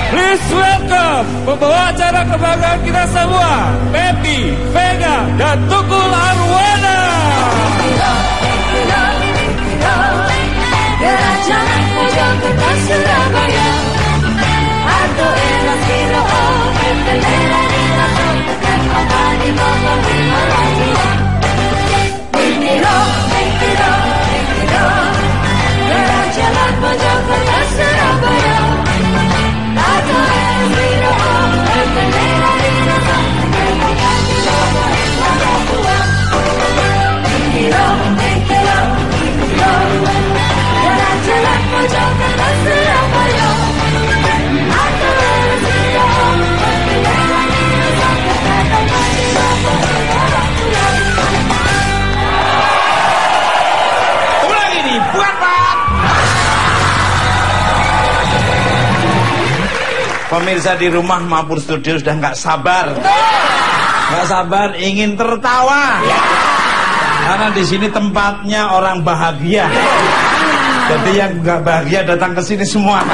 Please welcome pembawa acara kebanggaan kita semua, Pepi, Vega, dan Tukul Arwana. Jalan Mojokerto Surabaya, Arto Eros Hero, Bendera di Lato, dan Kota di Bogor di Malaysia. Hero, Jalan Mojokerto Surabaya, Arto Eros Hero, Bendera di Lato, dan Kota di Bogor di Malaysia. Hero, jalan Mojokerto Surabaya, Arto Eros Hero, bendera di Lato, dan Kota di Bogor di Malaysia. Ulang ini, bukan Pak. Pemirsa di rumah maupun studio sudah nggak sabar ingin tertawa. Karena di sini tempatnya orang bahagia. Jadi yang nggak bahagia datang ke sini semua.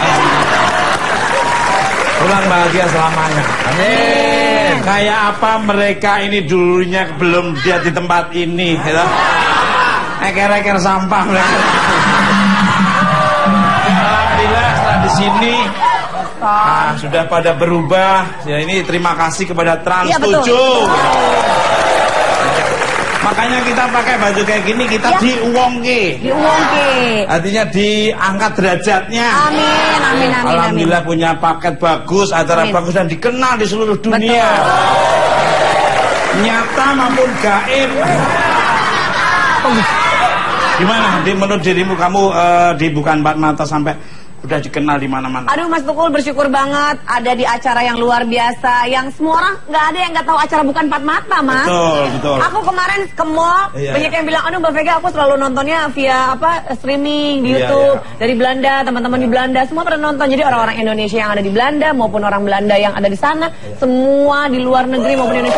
Pulang bahagia selamanya. Amin. Kayak apa mereka ini dulunya belum dia di tempat ini, gitu. Eker-eker sampah mereka. Alhamdulillah setelah di sini sudah pada berubah. Ya ini terima kasih kepada Trans 7. Makanya kita pakai baju kayak gini, kita diuwongke. Artinya diangkat derajatnya. Amin. Alhamdulillah punya paket bagus, acara bagus dan dikenal di seluruh dunia. Nyata maupun gaib. Gimana? Menurut dirimu kamu di Bukan Empat Mata sampai udah dikenal di mana-mana. Aduh Mas Tukul, bersyukur banget ada di acara yang luar biasa, yang semua orang nggak ada yang nggak tahu acara Bukan Empat Mata, Mas. Betul. Aku kemarin ke mall, banyak yang bilang, aduh Mbak Vega, aku selalu nontonnya via streaming di YouTube dari Belanda, teman-teman di Belanda semua pada nonton. Jadi orang-orang Indonesia yang ada di Belanda maupun orang Belanda yang ada di sana, semua di luar negeri maupun Indonesia.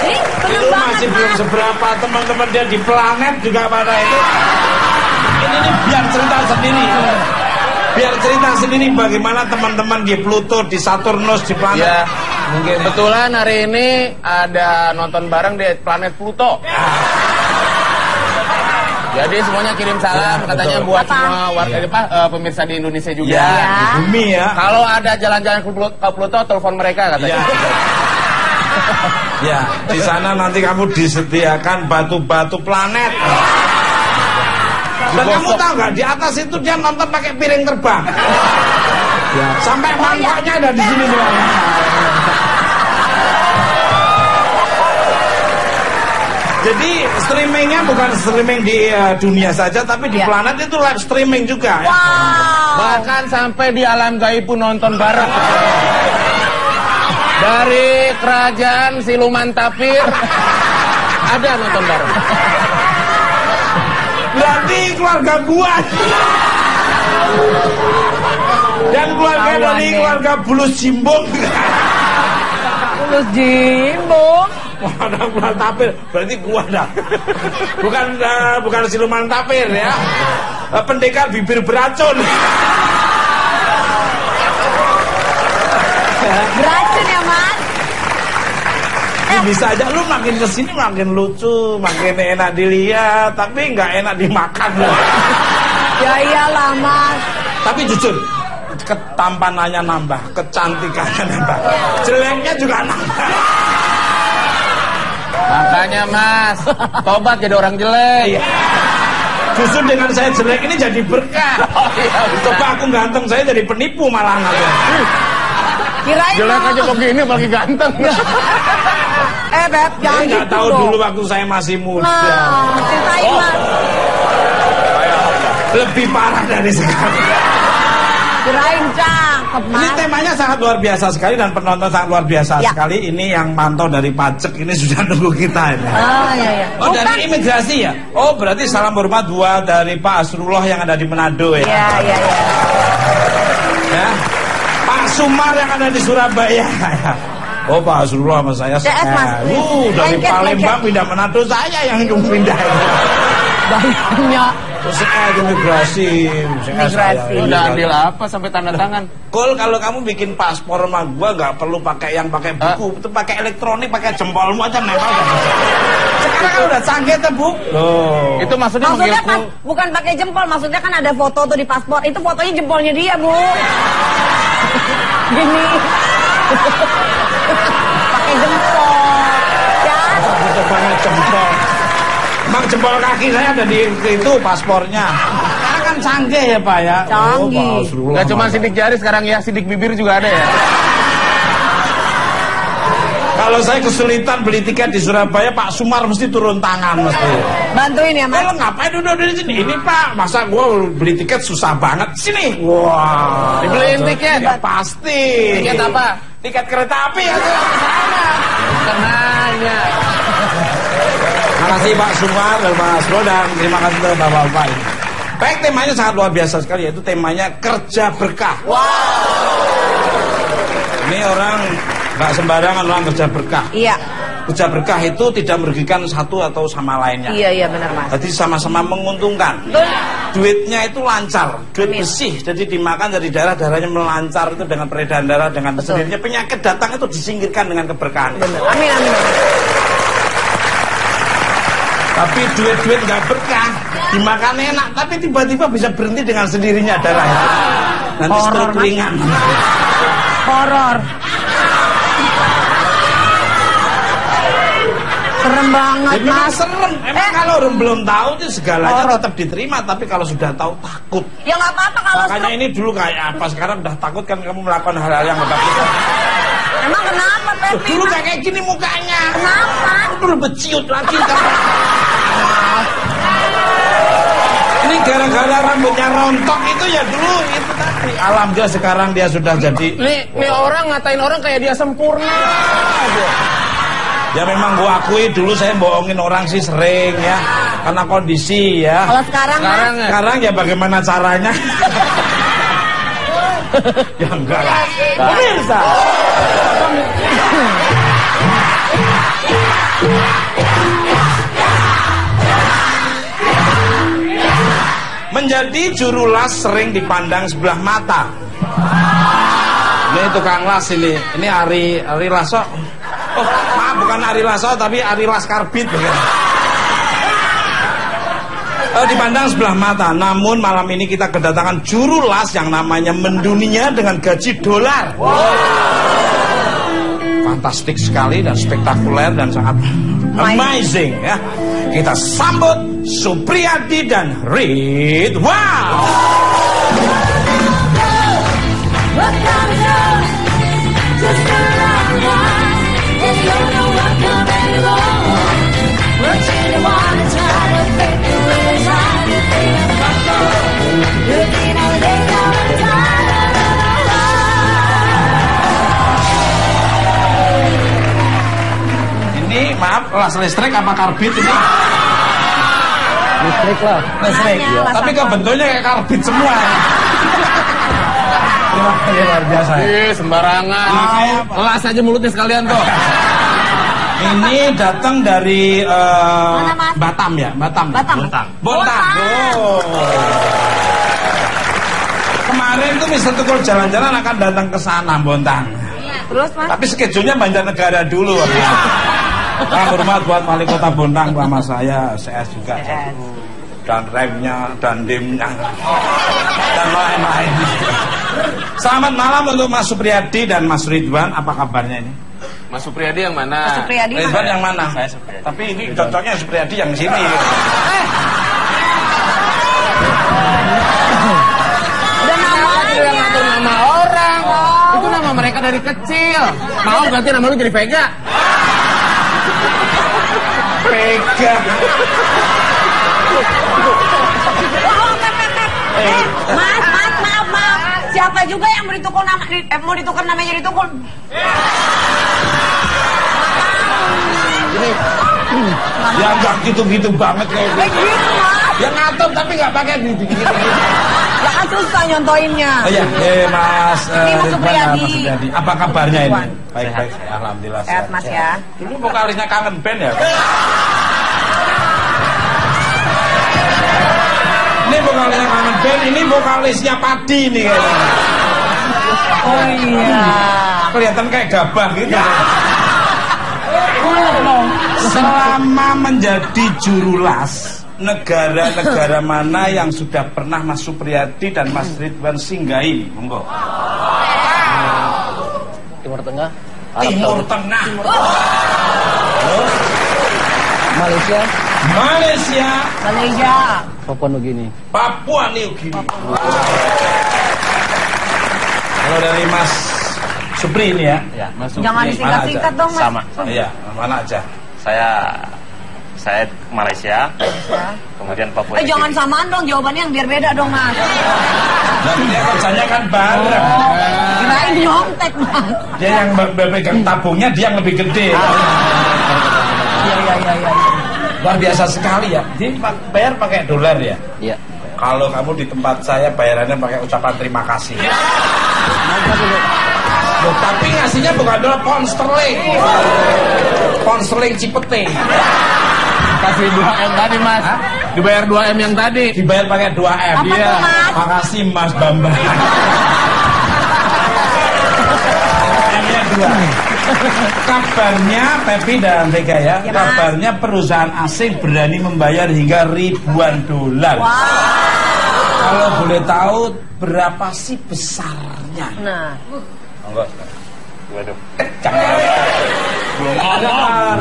Jadi seneng banget, masih belum seberapa teman-teman dia di planet juga pada itu. Ini biar cerita sendiri bagaimana teman-teman di Pluto, di Saturnus, di planet. Ya, mungkin kebetulan hari ini ada nonton bareng di planet Pluto. Jadi semuanya kirim salam, katanya buat semua warga pemirsa di Indonesia juga. Di bumi ya. Kalau ada jalan-jalan ke Pluto, telepon mereka katanya. Ya, di sana nanti kamu disediakan batu-batu planet. Dan kamu tahu nggak, di atas itu dia nonton pakai piring terbang. Sampai mangkoknya ada di sini semua. Jadi streamingnya bukan streaming di dunia saja, tapi di planet itu live streaming juga. Wow. Bahkan sampai di alam gaib pun nonton bareng. Dari kerajaan siluman tapir ada nonton bareng. Berarti keluarga gua dan keluarga dari keluarga Bulus Jimbung. Bulus Jimbung. Ada bulan tapir, berarti gua dah. Bukan siluman tapir ya. Pendekar bibir beracun. Beracun ya, Mas? Bisa aja lu makin kesini makin lucu, makin enak dilihat, tapi nggak enak dimakan loh. Ya iyalah, Mas. Tapi jujur, ketampanannya nambah, kecantikannya nambah, jeleknya juga nambah. Makanya Mas, tobat jadi orang jelek. Justru dengan saya jelek ini jadi berkah. Coba aku ganteng, saya jadi penipu malah. Kirain jelek aja begini apalagi ganteng. Beb, jangan gitu nggak tahu dulu waktu saya masih muda. Nah, ceritain Mas. Lebih parah dari sekarang. Kirain cakep, Mas. Ini temanya sangat luar biasa sekali dan penonton sangat luar biasa sekali. Ini yang mantau dari pajak ini sudah nunggu kita ini. Iya. Oh, dari imigrasi ya? Oh, berarti salam hormat buat dari Pak Asrullah yang ada di Manado ya. Iya. Ya. Pak Sumar yang ada di Surabaya. Oh, Pak Asrullah sama saya. Dari Palembang pindah Manado, saya yang pindah. Banyak. imigrasi. Udah ambil apa sampai tanda tangan? Kol, kalau kamu bikin paspor sama gua nggak perlu pakai yang pakai buku, itu pakai elektronik, pakai jempolmu aja nempel. Sekarang kan udah canggih tuh, Bu. Loh. Itu maksudnya bukan pakai jempol, maksudnya kan ada foto tuh di paspor. Itu fotonya jempolnya dia, Bu. Gini. Pakai jempol. Ya. Pakai jempol. Emang jempol kaki saya ada di itu paspornya. Sekarang kan canggih ya, Pak ya. Canggih. Gak cuma sidik jari sekarang ya, sidik bibir juga ada ya. Kalau saya kesulitan beli tiket di Surabaya, Pak Sumar mesti turun tangan mesti. Bantuin ya, Mas. Kalau ngapain duduk di sini? Ini Pak, masa gua beli tiket susah banget sini. Wah. Dibeliin tiket? Ya, pasti. Tiket apa? Tiket kereta api ya ke sana. Tenanya. Terima kasih Pak Sumar dan Mas Rodan. Terima kasih kepada Bapak-bapak ini. Baik, temanya sangat luar biasa sekali, yaitu temanya kerja berkah. Wow. Ini orang nggak sembarangan orang kerja berkah. Iya. Kerja berkah itu tidak merugikan satu atau sama lainnya. Iya benar, Mas. Jadi sama-sama menguntungkan. Betul. Duitnya itu lancar, duit bersih, jadi dimakan dari darah-darahnya melancar itu dengan peredaran darah dengan sendirinya penyakit datang itu disingkirkan dengan keberkahan. Benar. Amin amin. Tapi duit-duit nggak berkah, dimakan enak, tapi tiba-tiba bisa berhenti dengan sendirinya darah itu. Nanti stroke ringan. Horor. Serem banget, Mas. Serem. Emang kalau orang belum tahu itu segalanya tetap diterima, tapi kalau sudah tahu takut. Ya nggak apa-apa kalau makanya ini dulu kayak apa, sekarang udah takut kan kamu melakukan hal-hal yang nggak takut. Emang kenapa, Pepe? Dulu kayak gini mukanya. Kenapa? Dulu beciut lagi kan. Ini gara-gara rambutnya rontok itu ya dulu itu tadi. Alhamdulillah sekarang dia sudah jadi. Nih orang ngatain orang kayak dia sempurna. Ya memang gua akui dulu saya bohongin orang sih sering ya, karena kondisi ya. Kalau sekarang ya bagaimana caranya? Ya enggak lah. Pemirsa. Menjadi juru las sering dipandang sebelah mata. Ini tukang las ini Ari Lasso. Oh, maaf bukan Ari Lasso tapi Ari Las Karbit bukan. Dipandang sebelah mata. Namun malam ini kita kedatangan juru las yang namanya mendunia dengan gaji dolar. Wow. Fantastik sekali dan spektakuler dan sangat amazing ya. Kita sambut Supriyadi dan Ridwan. Ini maaf, las listrik apa karbit ini? Listrik lah. Listrik. Ya. Tapi kok bentuknya kayak karbit semua. Terima kasih luar biasa. Sembarangan. Las aja mulutnya sekalian tuh. Ini datang dari Batam ya, Batam. Bontang. Oh. Kemarin tuh Mister Tukul jalan-jalan akan datang ke sana Bontang. Terus, Mas? Tapi schedule-nya Banjarnegara dulu. Hormat buat Wali Kota Bontang sama saya juga. Dan remnya dan dimnya dan lain-lain. Selamat malam untuk Mas Supriyadi dan Mas Ridwan. Apa kabarnya ini? Mas Supriyadi yang mana? Mas Supriyadi Ridwan yang mana? Saya Supriyadi. Tapi ini cocoknya Supriyadi yang sini. Udah namanya. Ngatur nama orang. Itu nama mereka dari kecil. Mau ganti nama lu jadi Vega? Vega. Mas, maaf. Siapa juga yang mau ditukar namanya jadi Tukul? Ya enggak gitu-gitu banget kayak gitu. Gitu, Mas. Ya ngatur tapi enggak pakai gitu-gitu. Ya kan susah nyontoinnya. Oh iya, Mas Mas Supriyadi. Apa kabarnya ini? Baik. Alhamdulillah Sehat, Mas ya. Dulu vokalisnya Kangen Band ya. Ini vokalisnya kangen band, ini vokalisnya Padi nih kayaknya. Oh iya. Kelihatan kayak gabah gitu. Selama menjadi jurulas, negara-negara mana yang sudah pernah Mas Supriyadi dan Mas Ridwan singgahi? Monggo. Timur Tengah. Timur Tengah. Malaysia. Malaysia. Papua Nugini. Papua New Guinea. Kalau dari Mas Supri ini ya? Ya, Mas Jangan disingkat-singkat dong Mas. Sama. Iya, mana aja? Saya Malaysia, kemudian Papua. Jangan samaan dong jawabannya yang biar beda dong Mas. Dan dia kerjanya kan bareng. Kirain nyontek Mas. Dia yang pegang tabungnya, dia yang lebih gede. Iya. Luar biasa sekali ya. Dia bayar pakai dolar ya? Iya. Kalau kamu di tempat saya bayarannya pakai ucapan terima kasih. Loh, tapi ngasihnya bukan dolar, pound sterling. Pound sterling Cipete. Kasih 2M tadi Mas. Hah? Dibayar 2M yang tadi. Dibayar pakai 2M. Apa tuh, Mas? Makasih Mas Bambang. M-nya 2. Kabarnya Pepi dan Vega ya, kabarnya perusahaan asing berani membayar hingga ribuan dolar. Wow. Kalau boleh tahu berapa sih besarnya? Nah. Enggak. Waduh.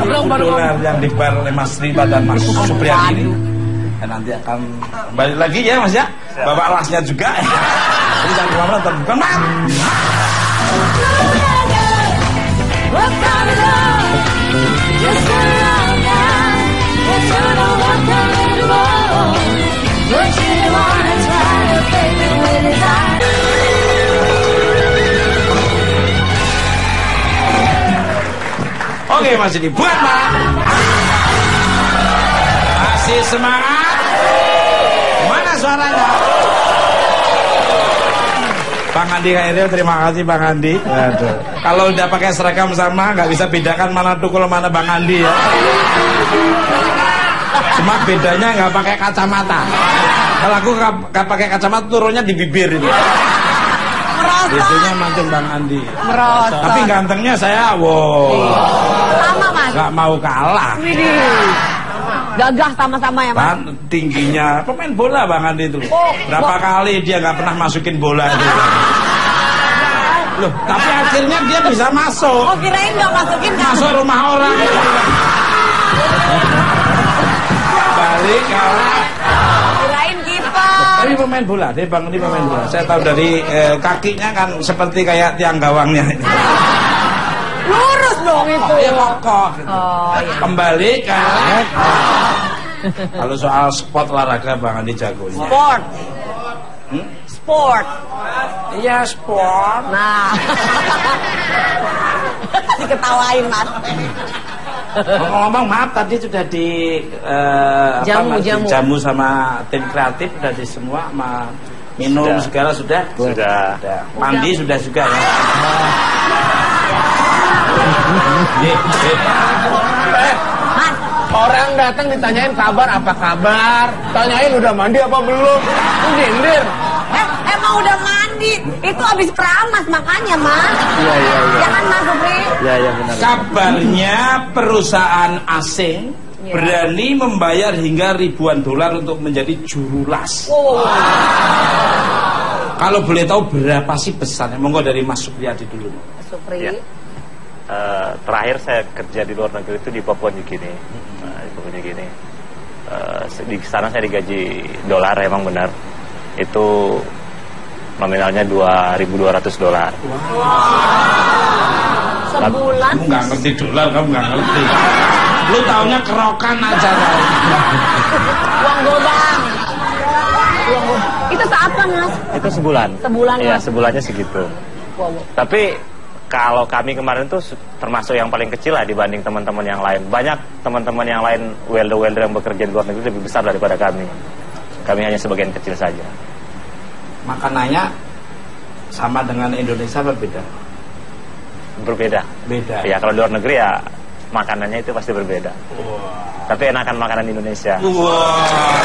Belum ada dolar yang dibayar oleh Mas Riba dan Mas Supriyadi ini. Dan nanti akan kembali lagi ya Mas ya. Bapak Lasnya juga. Jadi jangan kemana-mana, bukan Mas. Oke Mas ini buat Mas. Masih semangat. Mana suaranya? Bang Andi Khairil, terima kasih Bang Andi. Aduh. Kalau udah pakai seragam sama nggak bisa bedakan mana Tukul mana Bang Andi ya. Cuma bedanya nggak pakai kacamata. Kalau aku nggak pakai kacamata turunnya di bibir itu. Biasanya mancing Bang Andi. Merosot. Tapi gantengnya saya, wow. Sama Mas. Nggak mau kalah. Widih. Gagah sama-sama ya Mas. Kan tingginya pemain bola Bang Andi itu. Berapa kali dia nggak pernah masukin bola itu. Loh, tapi akhirnya dia bisa masuk. Oh kirain nggak masukin kan? Masuk rumah orang. Balik kalah. Kirain kiper. Tapi pemain bola, dia Bang Andi pemain bola. Saya tahu dari kakinya kan seperti kayak tiang gawangnya. Lurus dong itu. Ya kokoh. Gitu. Oh iya. Kembali kalah. Kalau soal sport olahraga Bang Andi jagonya. Sport. Sport. Iya sport. Nah. Diketawain Mas. Ngomong maaf tadi sudah di jamu sama tim kreatif sudah di semua minum Sudah. segala sudah. Mandi sudah juga ya. Mas, Orang datang ditanyain kabar apa kabar, tanyain udah mandi apa belum, nyindir. emang udah mandi. Itu habis keramas makanya Mas. Iya. Ya kan Mas Supri? Iya benar. Kabarnya perusahaan asing berani membayar hingga ribuan dolar untuk menjadi jurulas. Wow. Kalau boleh tahu berapa sih besarnya? Monggo dari Mas Supriyadi dulu. Supri. Ya. Terakhir saya kerja di luar negeri itu di Papua New Guinea. Di Papua New Guinea. Di sana saya digaji dolar, emang benar. Itu nominalnya $2.200. Sebulan. Kamu nggak ngerti dolar, kamu nggak ngerti. Lu taunya kerokan aja. Uang gobang. Itu seapa Mas? Itu sebulan. Sebulan, Iya, Mas. sebulannya segitu. Wow. Tapi kalau kami kemarin tuh termasuk yang paling kecil lah dibanding teman-teman yang lain. Banyak teman-teman yang lain welder-welder yang bekerja di luar negeri lebih besar daripada kami. Kami hanya sebagian kecil saja. Makanannya sama dengan Indonesia berbeda? Berbeda. Beda. Ya kalau di luar negeri ya makanannya itu pasti berbeda. Tapi enakan makanan Indonesia. Wah.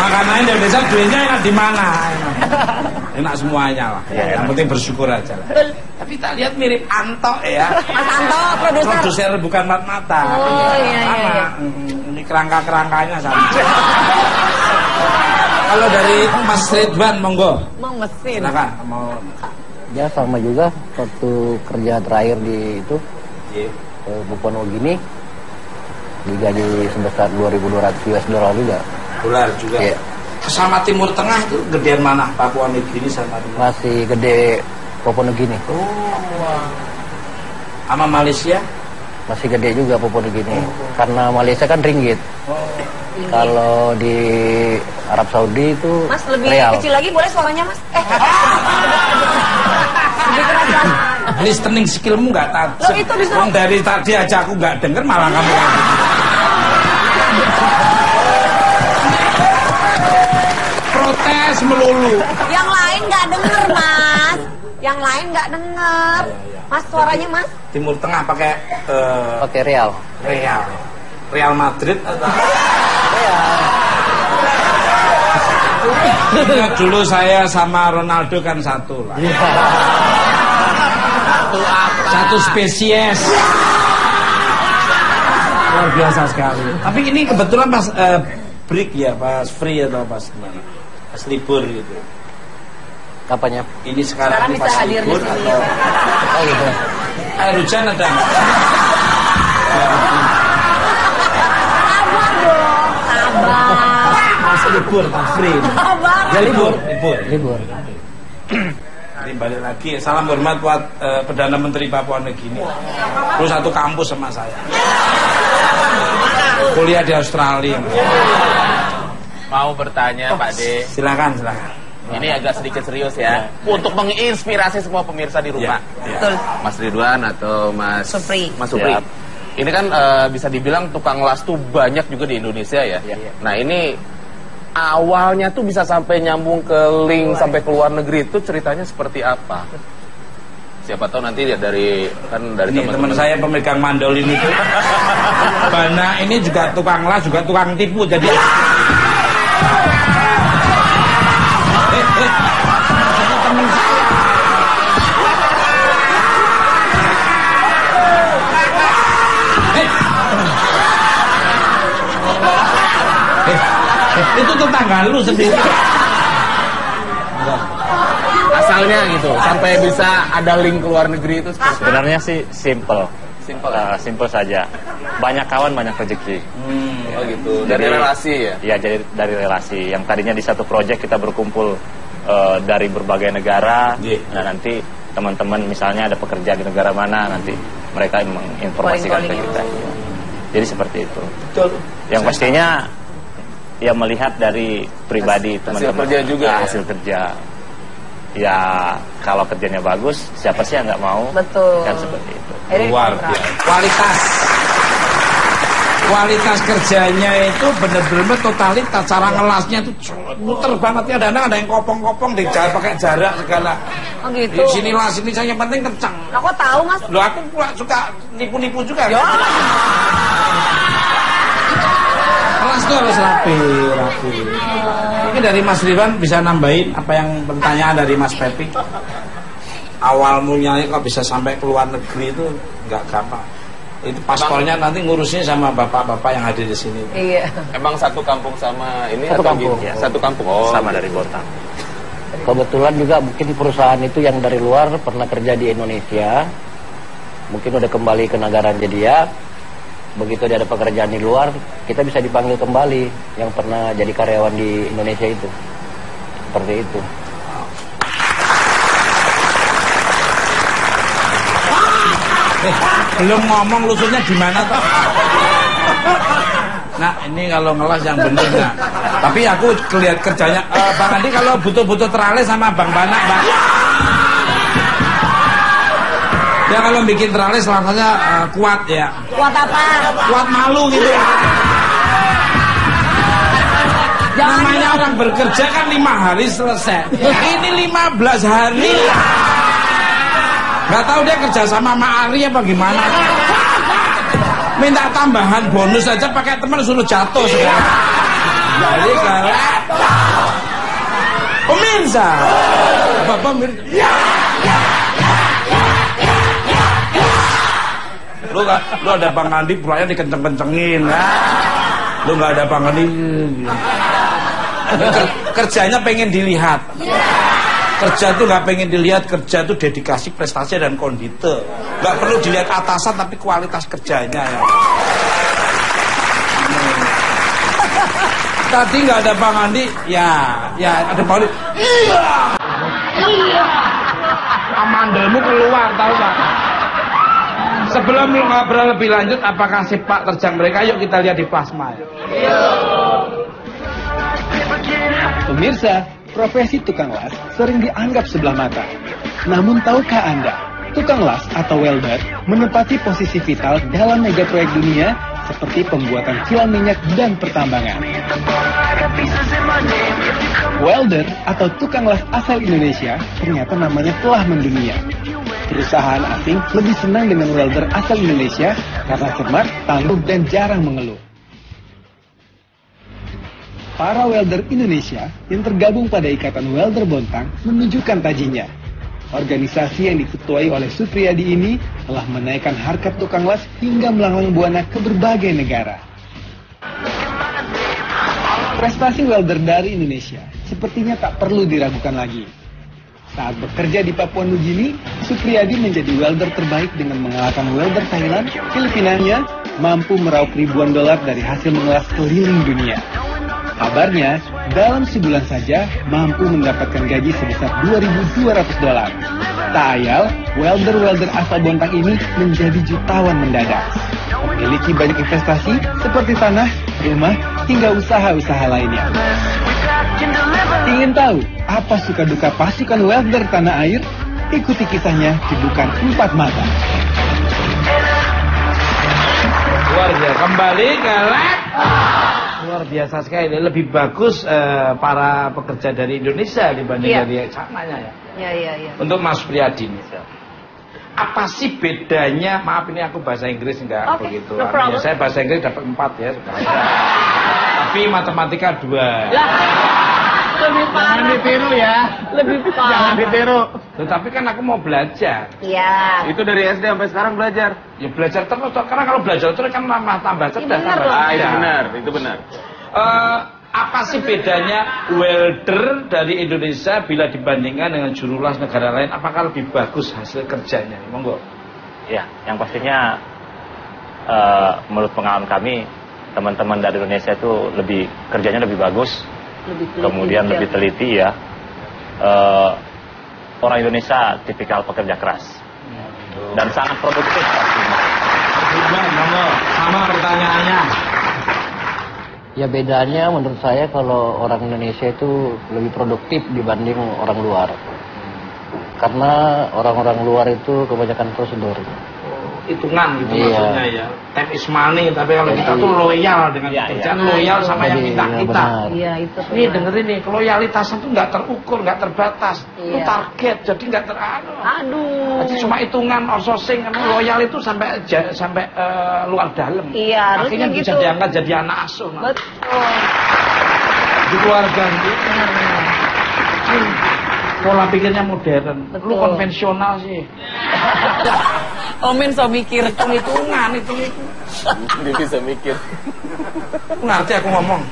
Makanan Indonesia duitnya enak di mana? Enak semuanya lah. Ya, yang penting bersyukur aja lah. Tapi tak lihat mirip Anto ya. Mas Anto, produser. Produser bukan mata. Oh iya. Ini kerangka-kerangkanya sama. Kalau dari Mas Ridwan monggo. Mau mesin. Silakan mau. Ya sama juga waktu kerja terakhir di itu Papua Nugini digaji sebesar 2.200 US dollar juga. Dolar juga. Iya. Sama Timur Tengah itu gedean mana? Papua Nugini sama Timur. Masih gede Papua Nugini. Sama Malaysia? Masih gede juga Papua Nugini. Karena Malaysia kan ringgit. Kalau di Arab Saudi itu Mas lebih real. kecil lagi boleh suaranya Mas? Lebih keras Mas. Listening skillmu nggak Loh, itu disuruh- dari tadi aja aku nggak denger malah kamu. Protes melulu. Yang lain nggak denger Mas. Yang lain nggak denger. Mas suaranya Mas? Timur Tengah pakai Pakai real. Real Madrid atau Ingat dulu saya sama Ronaldo kan satu lah. Satu spesies. Luar biasa sekali. Tapi ini kebetulan pas break ya, pas free atau pas gimana? Pas libur gitu. Kapannya? Ini sekarang Sekarang ini bisa pas hadir di libur sini. atau Oh gitu. air hujan ada nggak? Sabar dong. Sabar. Pas libur, pas free. Sabar. Ya libur. Libur. Ini balik lagi, salam hormat buat Perdana Menteri Papua Nugini. Terus satu kampus sama saya. Kuliah di Australia. Mau bertanya Pak D. Silakan. Ini agak sedikit serius ya. Untuk menginspirasi semua pemirsa di rumah. Ya. Betul. Mas Ridwan atau Mas Supri. Mas Supri. Siap. Ini kan bisa dibilang tukang las tuh banyak juga di Indonesia ya. Nah ini awalnya tuh bisa sampai nyambung ke link sampai ke luar negeri itu ceritanya seperti apa? Siapa tahu nanti dari Ini teman saya pemegang mandolin itu. Bana ini juga tukang las, juga tukang tipu. Jadi teman saya. Itu tetangga lu sendiri. asalnya gitu sampai bisa ada link ke luar negeri itu seperti Sebenarnya sih simple. Simple. Simple saja. Banyak kawan, banyak rezeki. Oh gitu. Dari relasi ya. Ya, jadi dari relasi. Yang tadinya di satu proyek kita berkumpul dari berbagai negara. Yeah. Nah, nanti teman-teman misalnya ada pekerjaan di negara mana, nanti mereka menginformasikan ke kita. Ya. Jadi seperti itu. Betul. Yang pastinya ya melihat dari pribadi teman-teman. kerja juga ya? Hasil kerja. Ya kalau kerjanya bagus, siapa sih yang nggak mau? Betul. Kan seperti itu. Luar biasa. Kualitas kerjanya itu benar-benar totalitas, cara ngelasnya itu muter banget ya, ada yang kopong-kopong pakai jarak segala. Oh gitu. Di sini las ini saya yang penting kencang. Aku tahu Mas. Loh aku pula suka nipu-nipu juga. Ya. Kelas itu harus rapi. Mungkin dari Mas Ridwan bisa nambahin apa yang pertanyaan dari Mas Pepi. Awal mulanya kok bisa sampai ke luar negeri itu nggak gampang. Itu paspornya nanti ngurusnya sama bapak-bapak yang hadir di sini. Iya. Emang satu kampung sama ini Satu atau kampung. gitu? Ya. Satu kampung. Oh, Sama dari Bontang. Kebetulan juga mungkin perusahaan itu yang dari luar pernah kerja di Indonesia, mungkin udah kembali ke negaranya dia. Begitu dia ada pekerjaan di luar, kita bisa dipanggil kembali yang pernah jadi karyawan di Indonesia itu. Seperti itu. Belum ngomong lusutnya gimana toh? Nah ini kalau ngelas yang bener nah. Tapi aku kelihat kerjanya Bang Andi kalau butuh-butuh teralis sama Bang Bana Bang. Ya kalau bikin teralis rasanya kuat ya. Kuat apa? Kuat malu gitu. Namanya orang bekerja kan 5 hari selesai. Ini 15 hari. Gak tahu dia kerja sama Mak Ari apa gimana. Minta tambahan bonus aja pakai teman suruh jatuh sekarang. Kembali ke laptop. Pemirsa. Bapak pemirsa. Lu ada Bang Andi pulangnya dikenceng-kencengin. Lu nggak ada Bang Andi. Kerjanya pengen dilihat. Kerja tuh nggak pengen dilihat, kerja tuh dedikasi, prestasi dan kondite. Nggak perlu dilihat atasan tapi kualitas kerjanya ya. Tadi nggak ada Bang Andi, ya ada Bang Andi. Iya. Amandelmu keluar, tahu Pak? Sebelum lu ngobrol lebih lanjut, apakah sepak terjang mereka? Yuk kita lihat di plasma. Pemirsa, profesi tukang las sering dianggap sebelah mata. Namun tahukah Anda, tukang las atau welder menempati posisi vital dalam megaproyek dunia seperti pembuatan kilang minyak dan pertambangan. Welder atau tukang las asal Indonesia ternyata namanya telah mendunia. Perusahaan asing lebih senang dengan welder asal Indonesia karena cermat, tangguh, dan jarang mengeluh. Para welder Indonesia yang tergabung pada Ikatan Welder Bontang menunjukkan tajinya. Organisasi yang diketuai oleh Supriyadi ini telah menaikkan harkat tukang las hingga melanglang buana ke berbagai negara. Prestasi welder dari Indonesia sepertinya tak perlu diragukan lagi. Saat bekerja di Papua Nugini, Supriyadi menjadi welder terbaik dengan mengalahkan welder Thailand, Filipinanya, mampu meraup ribuan dolar dari hasil mengelas keliling dunia. Kabarnya, dalam sebulan saja mampu mendapatkan gaji sebesar $2.200. Tak ayal, welder-welder asal Bontang ini menjadi jutawan mendadak. Memiliki banyak investasi seperti tanah, rumah, hingga usaha-usaha lainnya. Ingin tahu apa suka duka pasukan welder tanah air? Ikuti kisahnya di Bukan Empat Mata. Luar biasa. Kembali ke luar biasa sekali. Lebih bagus para pekerja dari Indonesia dibanding dari sananya ya. Iya. Untuk Mas Supriyadi. Apa sih bedanya? Maaf ini aku bahasa Inggris enggak begitu. No problem. Saya bahasa Inggris dapat 4 ya sudah. Tapi matematika 2. Lebih parah. Jangan ditiru ya. Lebih parah. Jangan ditiru. Tetapi kan aku mau belajar. Iya. Itu dari SD sampai sekarang belajar. Ya belajar terus. Karena kalau belajar terus kan tambah cerdas. Benar tambah loh. cerdas. Itu benar. Apa sih bedanya welder dari Indonesia bila dibandingkan dengan juru las negara lain? Apakah lebih bagus hasil kerjanya? Monggo. Ya, yang pastinya menurut pengalaman kami, teman-teman dari Indonesia itu kerjanya lebih bagus, kemudian lebih teliti ya. Orang Indonesia tipikal pekerja keras dan sangat produktif pastinya. Monggo, sama pertanyaannya. Ya bedanya menurut saya kalau orang Indonesia itu lebih produktif dibanding orang luar. Karena orang-orang luar itu kebanyakan prosedur. Hitungan gitu Iya. maksudnya ya. Time is money, tapi kalau kita tuh loyal dengan pekerjaan, loyal sama yang minta kita. Iya, itu. Nih dengerin nih, loyalitasnya tuh nggak terukur, nggak terbatas. Itu Iya. target, jadi nggak Aduh. Jadi cuma hitungan outsourcing, loyal itu sampai luar dalam. Iya, akhirnya harusnya bisa gitu. diangkat jadi anak asuh. Betul. Di keluarga gitu. Pola pikirnya modern. Betul. Lu konvensional sih. Omin so mikir. Hitung-hitungan. Dia bisa mikir. Ngerti aku ngomong.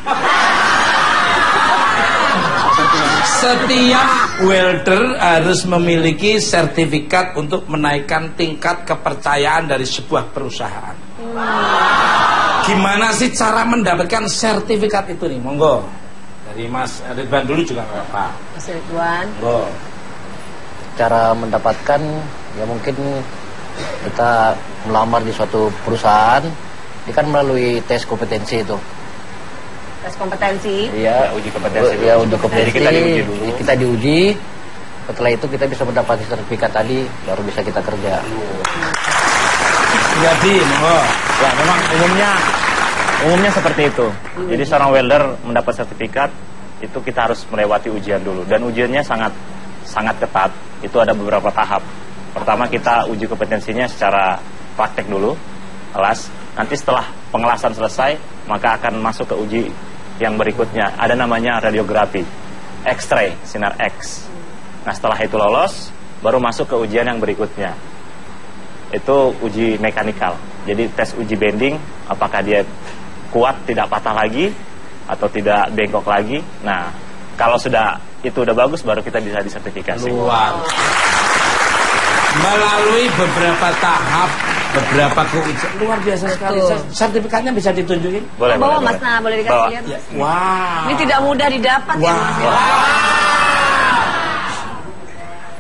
Setiap welder harus memiliki sertifikat untuk menaikkan tingkat kepercayaan dari sebuah perusahaan. Gimana sih cara mendapatkan sertifikat itu nih? Monggo. Dari Mas Ridwan dulu juga nggak apa-apa. Mas Ridwan. Monggo. Cara mendapatkan ya mungkin kita melamar di suatu perusahaan, ini kan melalui tes kompetensi itu. Tes kompetensi. Iya, Uji kompetensi dulu. Ya, uji kompetensi. Jadi kita diuji dulu. Kita diuji. Setelah itu kita bisa mendapatkan sertifikat tadi, baru bisa kita kerja. Jadi, monggo. Ya, memang umumnya seperti itu. Jadi seorang welder mendapat sertifikat itu kita harus melewati ujian dulu, dan ujiannya sangat ketat. Itu ada beberapa tahap. Pertama kita uji kompetensinya secara praktek dulu, kelas. Nanti setelah pengelasan selesai, maka akan masuk ke uji yang berikutnya. Ada namanya radiografi, X-ray, sinar X. Nah setelah itu lolos, baru masuk ke ujian yang berikutnya. Itu uji mekanikal. Jadi tes uji bending, apakah dia kuat, tidak patah lagi, atau tidak bengkok lagi. Nah, kalau sudah itu udah bagus, baru kita bisa disertifikasi. Luar. Melalui beberapa tahap, beberapa keujian, luar biasa sekali. Sertifikatnya bisa ditunjukin? Boleh, bawa boleh, Mas, nah boleh dikasih lihat Mas. Wow. Ini tidak mudah didapat ya Mas. Ya.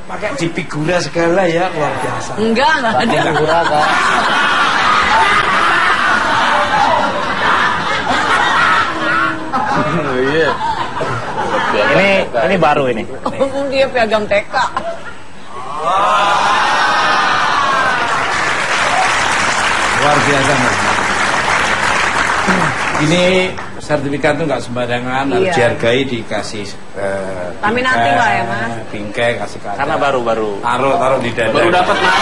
Pakai di figura segala ya, luar biasa. Enggak ada. Figura kan. Iya. Ini baru ini. Dia piagam TK. Luar biasa Mas. Ini sertifikat itu nggak sembarangan, harus dihargai, dikasih laminating lah ya Mas. bingkai, kasih kaca. Karena baru-baru. Taruh di dada. Baru dapat Mas.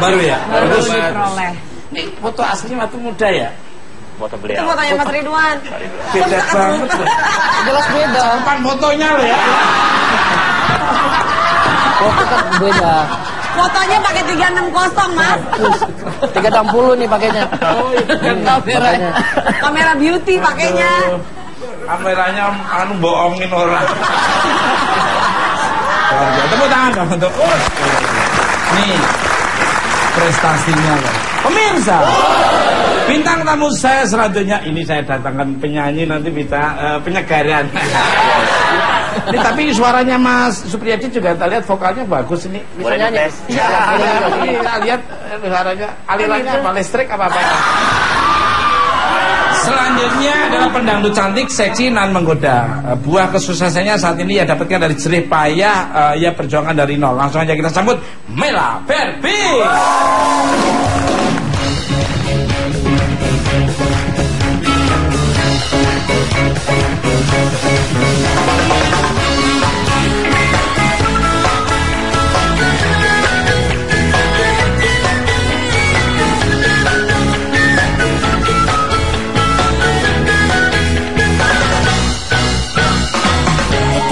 Baru ya? Baru Bagus. diperoleh. Ini foto aslinya waktu muda ya? Foto Itu beliau. fotonya Mas Ridwan. Beda banget loh. Jelas beda. Depan fotonya loh ya. Foto kan beda. Fotonya pakai 360 Mas. 360 nih pakainya. Oh, itu kan Makanya. Kamera beauty pakainya. Kameranya bohongin orang. Luar biasa. Tepuk tangan dong untuk nih prestasinya loh. Pemirsa, bintang tamu saya selanjutnya ini saya datangkan penyanyi, nanti bisa penyegaran. Ini tapi suaranya Mas Supriyadi juga kita lihat vokalnya bagus ini. Bisa Boleh nyanyi. dites. Iya, ini kita lihat suaranya alirannya apa listrik apa apa. Selanjutnya adalah pendangdut cantik, seksi, nan menggoda. Buah kesuksesannya saat ini ia dapatkan dari jerih payah, ia perjuangan dari nol. Langsung aja kita sambut Mela Berbi.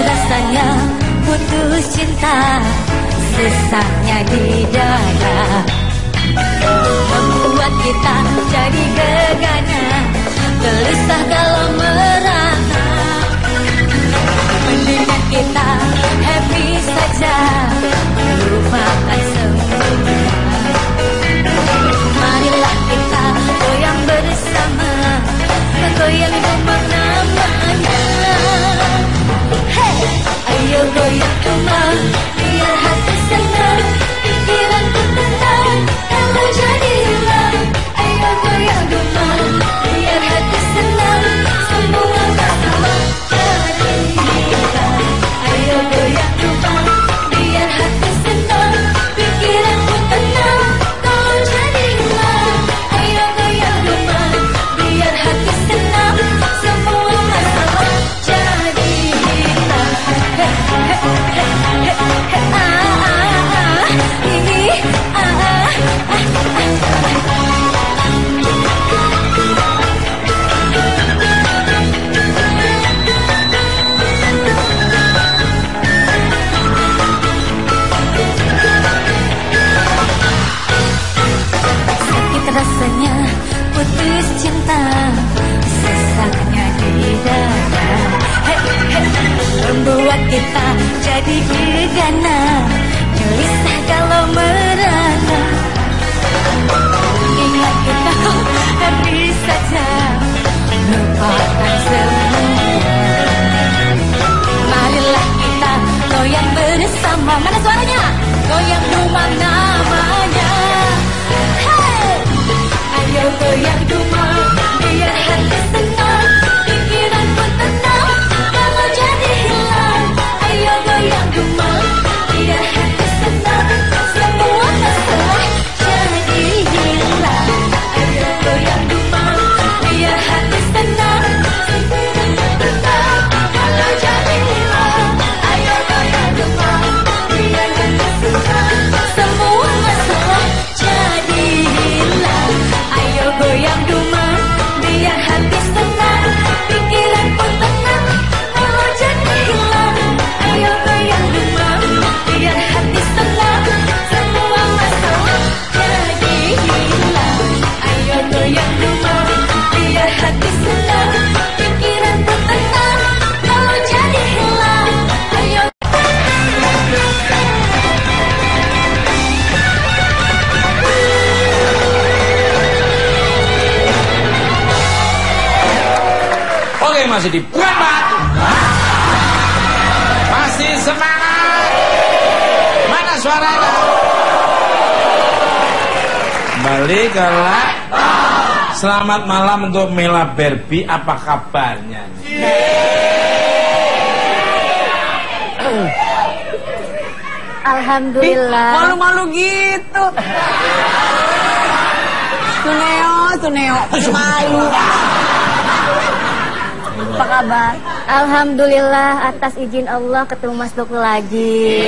Rasanya putus cinta, sesaknya di dada, membuat kita jadi gegana, gelisah kalau merana. Mendingan kita happy saja, lupakan semua. Marilah kita goyang bersama, goyang kemana-mana. Hey, ayo goyang kemana, biar hati senang, pikiranku tenang, kalau jadi hilang. Ayo goyang kemana, biar hati senang, semua masalah jadi hilang. Ayo goyang kemana, biar hati senang, pikiranku tenang, kalau jadi hilang. Ayo goyang kemana, biar hati senang, semua masalah jadi hilang. Sakit rasanya putus cinta, sesaknya di dada, membuat kita jadi gegana, gelisah kalau merana. Ingat kita happy saja, lupakan semua. Marilah kita goyang bersama. Mana suaranya? Goyang rumah namanya. Hey, ayo goyang rumah, biar hati senang, pikiran pun tenang, kalau jadi hilang. Ayo goyang rumah, biar hati senang, semua masalah jadi hilang. Ayo goyang rumah, biar hati senang, pikiran pun tenang, kalau jadi hilang. Ayo goyang rumah, biar hati masih di Bukan Batu. Masih semangat. Mana suaranya? Kembali ke Selamat malam untuk Mela Barbie. Apa kabarnya nih? Alhamdulillah. Malu-malu gitu. Suneo, malu. Apa kabar? Alhamdulillah atas izin Allah ketemu Mas Tukul lagi.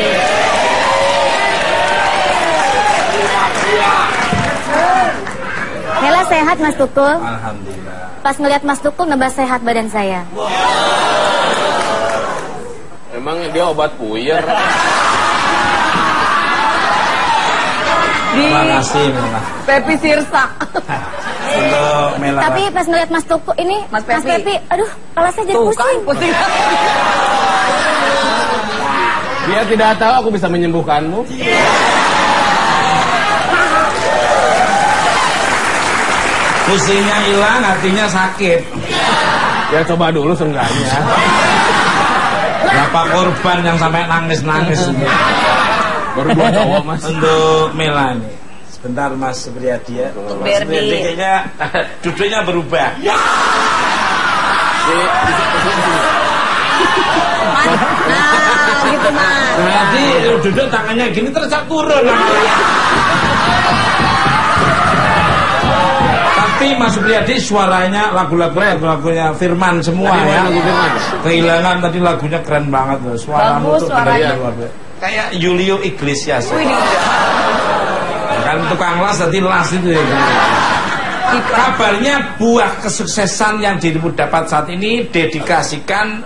Mela sehat Mas Tukul? Alhamdulillah. Pas ngeliat Mas Tukul nambah sehat badan saya. Emang dia obat puyer. Terima kasih Mela. Pepi Sirsa. Untuk Mela. Tapi pas ngeliat Mas Tukul ini, Mas Mas Pepi. Pepi, aduh, kepala saya jadi Tuh kan, pusing. pusing. Dia tidak tahu aku bisa menyembuhkanmu. Pusingnya hilang, hatinya sakit. Ya coba dulu seenggaknya. Berapa korban yang sampai nangis-nangis. Baru 2 cowok Mas. Untuk Mela nih. Sebentar Mas Supriyadi ya. Untuk Mas Barbie. Supriyadi kayaknya duduknya berubah. Nah, gitu Mas. Jadi duduk tangannya gini terus turun. Tapi Mas Supriyadi suaranya lagunya Firman semua Tadi ya. lagu Firman. Kehilangan tadi lagunya keren banget loh. Suaramu Bagus tuh suaranya. benar-benar luar biasa. Kayak Julio Iglesias. Wih, Kan tukang las tadi las itu ya. Kabarnya buah kesuksesan yang dirimu dapat saat ini didedikasikan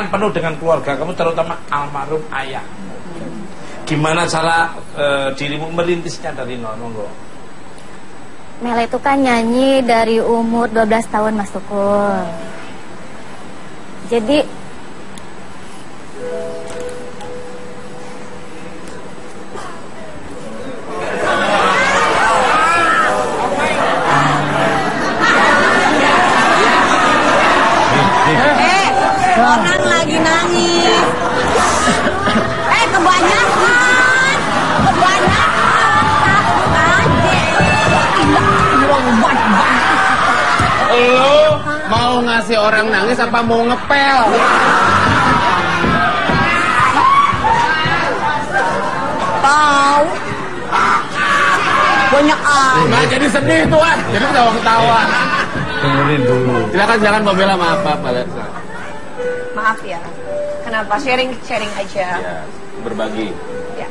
penuh dengan keluarga kamu, terutama almarhum ayah. Gimana cara dirimu merintisnya dari nol? Monggo. Mela itu kan nyanyi dari umur 12 tahun Mas Tukul. Jadi orang lagi nangis. Kebanyakan. Lo mau ngasih orang nangis apa mau ngepel? Tahu. Banyak Nah jadi sedih tuh ah. Jadi ketawa-ketawa. Dengerin dulu. Silakan Mbak Bella, maaf Pak. Maaf ya. Kenapa? Sharing aja. Ya, berbagi. Ya.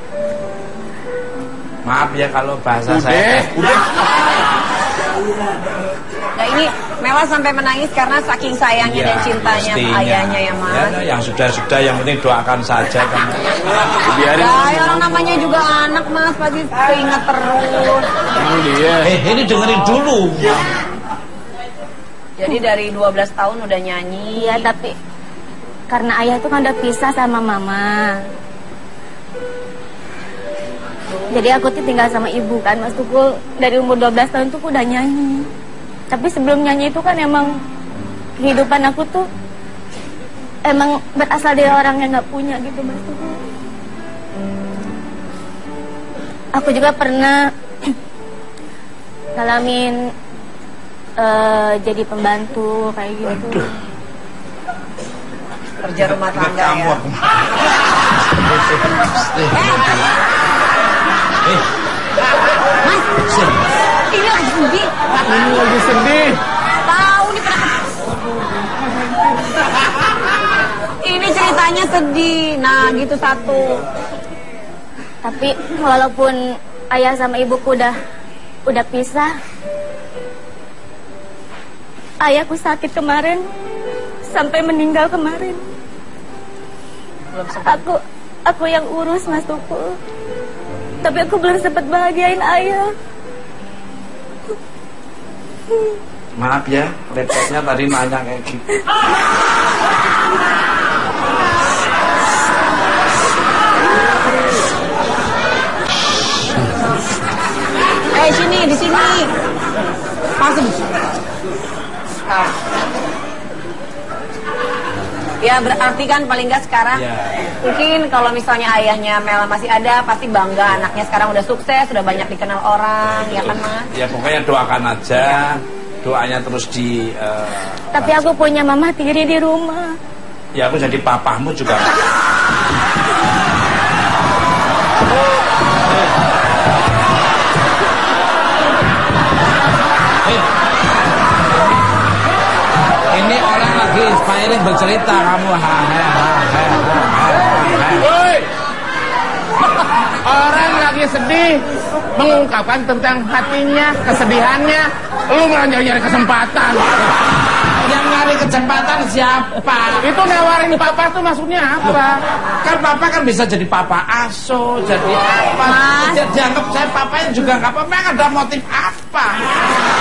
Maaf ya kalau bahasa Udah. saya. Nah ini Mela sampai menangis karena saking sayangnya dan cintanya ke mestinya. ayahnya ya Mas. Ya, yang sudah yang penting doakan saja kan. Biarin. Ya orang namanya juga anak Mas, pasti keinget terus. Emang dia. Ini dengerin dulu. Jadi dari 12 tahun udah nyanyi. iya, tapi karena ayah itu kan udah pisah sama mama. Jadi aku tuh tinggal sama ibu kan Mas Tukul. Dari umur 12 tahun tuh aku udah nyanyi. Tapi sebelum nyanyi itu kan emang kehidupan aku tuh emang berasal dari orang yang gak punya gitu Mas Tukul. Aku juga pernah ngalamin jadi pembantu kayak gitu. Kerja rumah tangga Kamu ya. aku. Ini lagi sedih. Ini lagi sedih. Tahu nih pernah. Ini ceritanya sedih. Nah gitu satu. Tapi walaupun ayah sama ibuku udah pisah, ayahku sakit kemarin sampai meninggal kemarin. Belum sempat. Aku yang urus Mas Tukul. Tapi aku belum sempat bahagiain ayah. Maaf ya, laptopnya tadi nanya kayak gitu. Sini, di sini. Masuk. Ya berarti kan paling nggak sekarang mungkin kalau misalnya ayahnya Mela masih ada pasti bangga anaknya sekarang udah sukses, sudah banyak dikenal orang, ya kan Mas? Ya pokoknya doakan aja, doanya terus di. Tapi aku punya mama tiri di rumah. Ya aku jadi papahmu juga. Ini orang lagi inspiring bercerita kamu. Woi, orang lagi sedih mengungkapkan tentang hatinya, kesedihannya, lu malah nyari kesempatan. Yang nyari kesempatan siapa? Itu nawarin papa tuh maksudnya apa? Kan papa kan bisa jadi papa asuh, jadi apa? Dianggap saya papanya juga nggak apa-apa. Memang ada motif apa?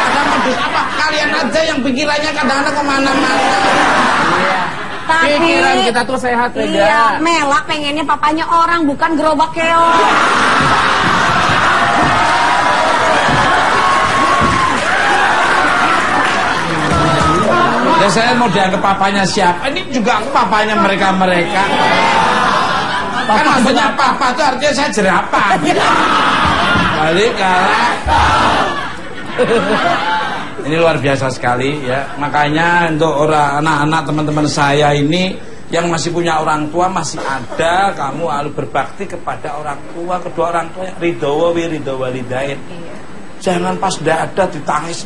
Ada modus apa? Kalian aja yang pikirannya kadang-kadang kemana-mana. Tapi pikiran kita tuh sehat beda. Iya, Mela pengennya papanya orang bukan gerobak keong. Ya saya mau dianggap papanya siapa? Ini juga aku papanya mereka-mereka. Kan maksudnya papa itu artinya saya jerapah. Balik kalah. Ini luar biasa sekali ya. Makanya untuk orang anak-anak teman-teman saya ini yang masih punya orang tua masih ada, kamu harus berbakti kepada orang tua, kedua orang tua yang ridho walidain. Jangan pas tidak ada ditangis.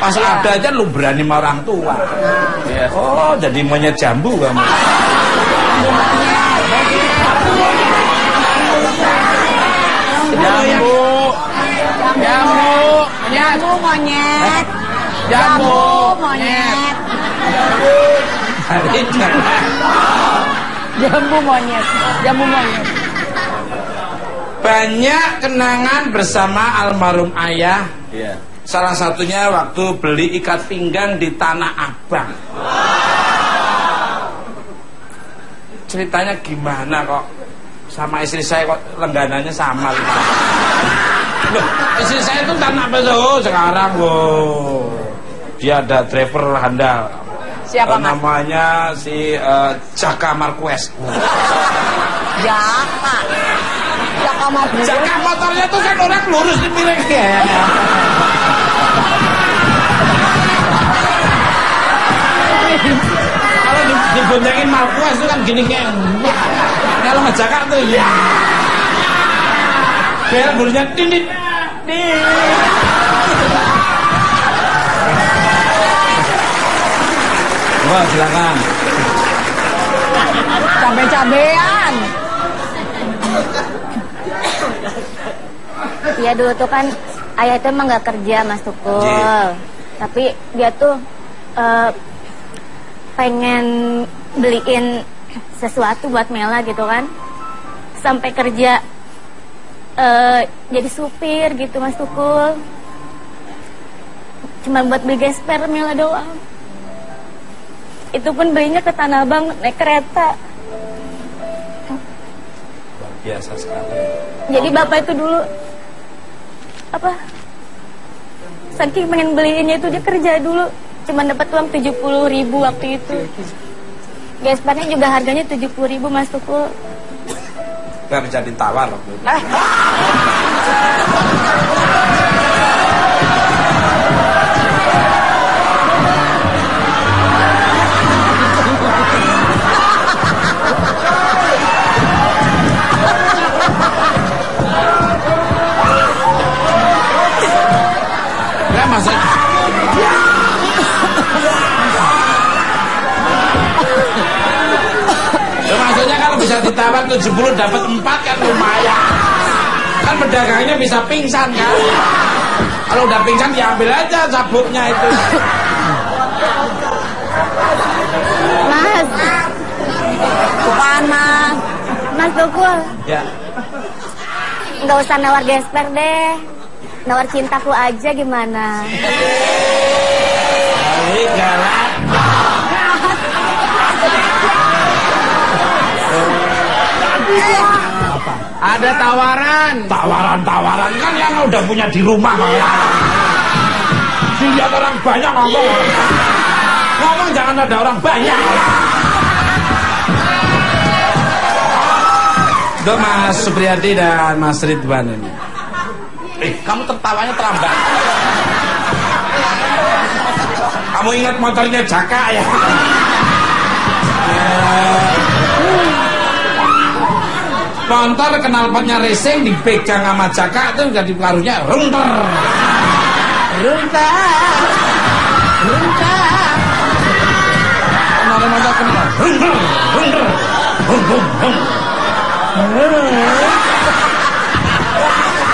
Pas ada aja lu berani sama orang tua. Oh, jadi monyet jambu kamu. Jambu monyet. Jambu monyet. Jambu monyet. Banyak kenangan bersama almarhum ayah. Salah satunya waktu beli ikat pinggang di Tanah Abang. Ceritanya gimana kok sama istri saya kok lengganannya sama? Loh, istri saya itu Tanah Abang sekarang dia ada driver handal. Siapa namanya si Jaka Marquez. Jaka motornya tuh kan orang lurus di pinggirnya. Kalau diboncengin Marquez itu kan gini kayak. Kalau sama Jaka tuh ya. Biar bulunya dindit. Wah, silakan. Cabe-cabean. Iya dulu tuh kan ayah tuh emang gak kerja Mas Tukul. Tapi dia tuh pengen beliin sesuatu buat Mela gitu kan. Sampai kerja jadi supir gitu Mas Tukul. Cuma buat beli gesper Mela doang. Itu pun belinya ke Tanah Abang naik kereta. Luar biasa sekali. Jadi bapak itu dulu saking pengen beliinnya itu dia kerja dulu cuma dapat uang 70.000 waktu itu. Gespernya juga harganya 70.000 Mas Tukul. Gak bisa ditawar loh. Maksudnya kalau bisa ditawar 70 dapat 4 kan lumayan. Kan pedagangnya bisa pingsan kan. Kalau udah pingsan diambil aja sabuknya itu. Mas. Bukan Mas. Mas Tukul. Ya. Nggak usah nawar gesper deh. Nawar cintaku aja gimana? Balik galak. Ada tawaran. Tawaran kan yang udah punya di rumah malah. Dilihat orang banyak ngomong. jangan ada orang banyak. Untuk Mas Supriyadi dan Mas Ridwan ini. Kamu tertawanya terlambat. Kamu ingat motornya Jaka ya? Motor knalpotnya racing dipegang sama Jaka itu jadi pengaruhnya runter. Runter. Runter. Motor kenal. Runter. Runter. Runter.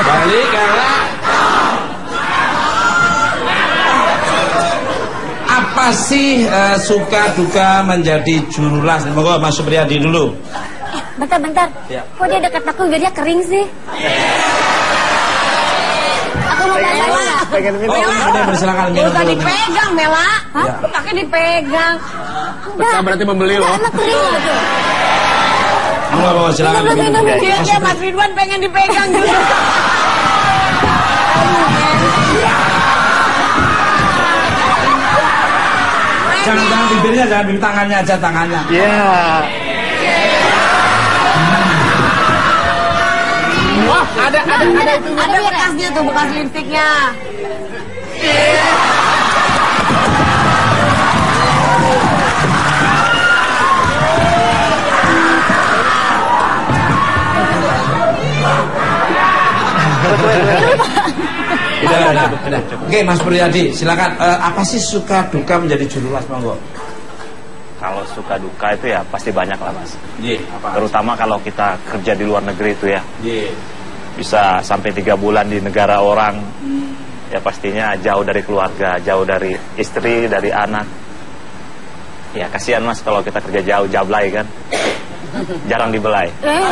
Balik galak. Apa sih suka duka menjadi juru las? Monggo Mas Supriyadi dulu. Bentar. Ya. Kok dia dekat aku dia kering sih? Aku mau Mela. Pengen minum. Oh, silakan minum. Usah dipegang, Mela. Hah? Ya. Pakai dipegang. Pecah berarti membeli loh. Enak kering gitu. Monggo silakan minum. Ya, Mas Ridwan pengen dipegang juga. Jangan bibirnya, jangan bibir, tangannya aja, tangannya. Iya. Wah, ada itu. Ada bekasnya tuh, bekas lipstiknya. Udah. Oke, Mas Supriyadi, silakan. Apa sih suka duka menjadi juru las, monggo? Kalau suka duka itu ya pasti banyak lah Mas. Apa? Terutama kalau kita kerja di luar negeri itu ya. Iya. Bisa sampai 3 bulan di negara orang. Ya pastinya jauh dari keluarga, jauh dari istri, dari anak. Ya kasihan Mas kalau kita kerja jauh, jablay kan. Jarang dibelai. Kan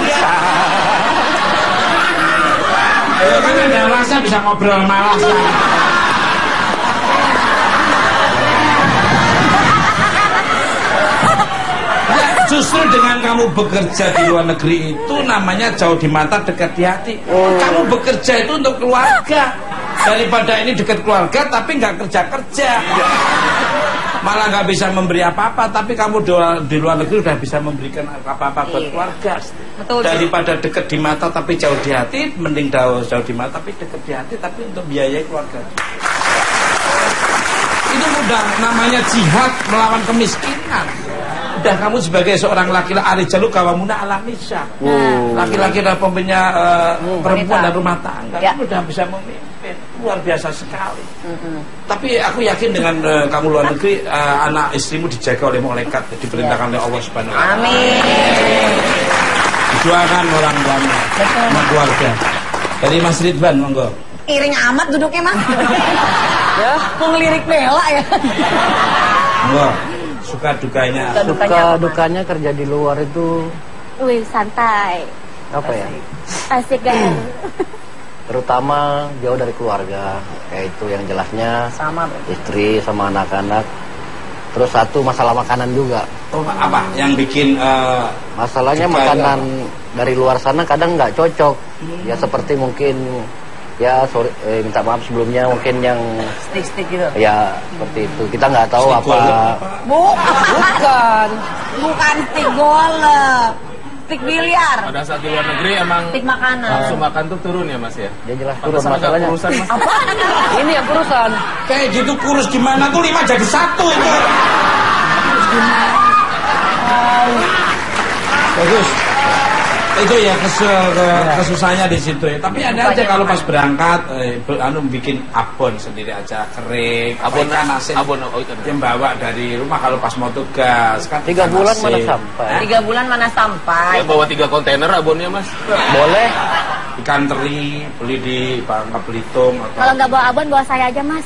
ada rasa bisa ngobrol malas. Justru dengan kamu bekerja di luar negeri itu namanya jauh di mata, dekat di hati. Kamu bekerja itu untuk keluarga. Daripada ini dekat keluarga tapi nggak kerja-kerja, malah nggak bisa memberi apa-apa. Tapi kamu di luar negeri udah bisa memberikan apa-apa buat keluarga. Betul. Daripada dekat di mata tapi jauh di hati, mending jauh di mata tapi dekat di hati tapi untuk biayai keluarga. Itu mudah, namanya jihad melawan kemiskinan. Udah kamu sebagai seorang laki-laki arijalu kawamuna ala nisa. Laki-laki adalah pemimpinnya perempuan dan rumah tangga. Ya. Kamu udah bisa memimpin. Luar biasa sekali. Tapi aku yakin dengan kamu luar negeri, anak istrimu dijaga oleh malaikat, diperintahkan oleh Allah Subhanahu wa taala. Amin. Didoakan orang tuanya, sama keluarga. Dari Mas Ridwan, monggo. Iring amat duduknya, Mas. Ya, mau ngelirik Bella ya. Monggo. Suka dukanya. Suka dukanya kerja di luar itu Wih, santai. apa ya? Asik kan? Terutama jauh dari keluarga. Kayak itu yang jelasnya Sama, istri sama anak-anak. Terus satu masalah makanan juga. Oh, apa yang bikin Masalahnya suka makanan dari luar sana kadang nggak cocok. Ya seperti mungkin ya sorry, minta maaf sebelumnya mungkin yang stick-stick gitu. ya seperti itu. Kita nggak tahu Stick golep Bukan. Bukan stick golep. Stick biliar. Pada saat di luar negeri emang Stick makanan. nafsu makan tuh turun ya Mas ya? dia jelas turun Pantesan agak masalahnya. kurusan Mas. Ini yang kurusan. kayak gitu kurus gimana tuh 5 jadi 1 itu. Bagus. Itu ya kesusahannya di situ ya. Tapi ada aja kalau pas berangkat bikin abon sendiri aja kering, Abon ikan asin. abon oh itu. Yang bawa dari rumah kalau pas mau tugas kan 3 ikan bulan asin. mana sampai? 3 bulan mana sampai? Ya bawa 3 kontainer abonnya Mas. Boleh. Ikan teri beli di Bangka Belitung atau Kalau nggak bawa abon, bawa saya aja, Mas.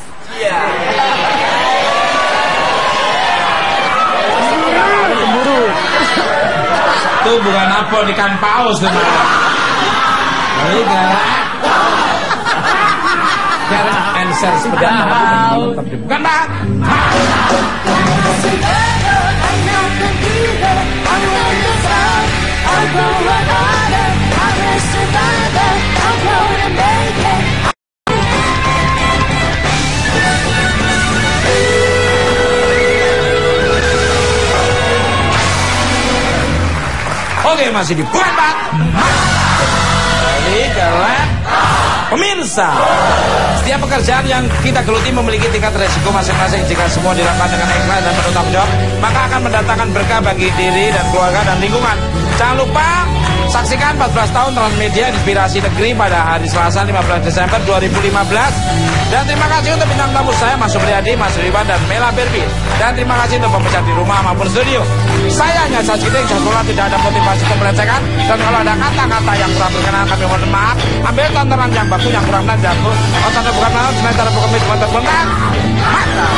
itu bukan abon, ikan paus tuh. Baik kan? Biar answer sepeda bukan Pak. Oke, masih di Bukan Bak. Balik ke pemirsa, setiap pekerjaan yang kita geluti memiliki tingkat resiko masing-masing. Jika semua dilakukan dengan ikhlas dan penuh tanggung jawab, maka akan mendatangkan berkah bagi diri dan keluarga dan lingkungan. Jangan lupa saksikan 14 tahun Transmedia Inspirasi Negeri pada hari Selasa 15 Desember 2015. Dan terima kasih untuk bintang tamu saya, Mas Supriyadi, Mas Riwan, dan Mela Berbi. Dan terima kasih untuk pemirsa di rumah maupun studio. Saya hanya Sajiding, Jasola, tidak ada motivasi pembelencengan. Dan kalau ada kata-kata yang kurang berkenan, kami mohon maaf. Ambil tontonan yang bagus, yang kurang dan jago. Otak bukan malam, sementara cara berkemis, mantap benar. Mantap.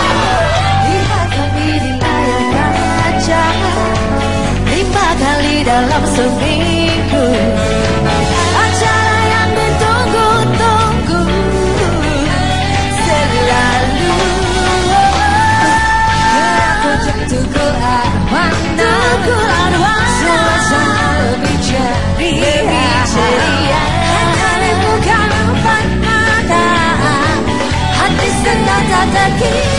Lihat kami di layar kaca 5 kali dalam seminggu. Acara yang ditunggu-tunggu selalu. Tunggu arwana, suasana lebih ceria. Hari bukan empat mata, hati senang tak terkira.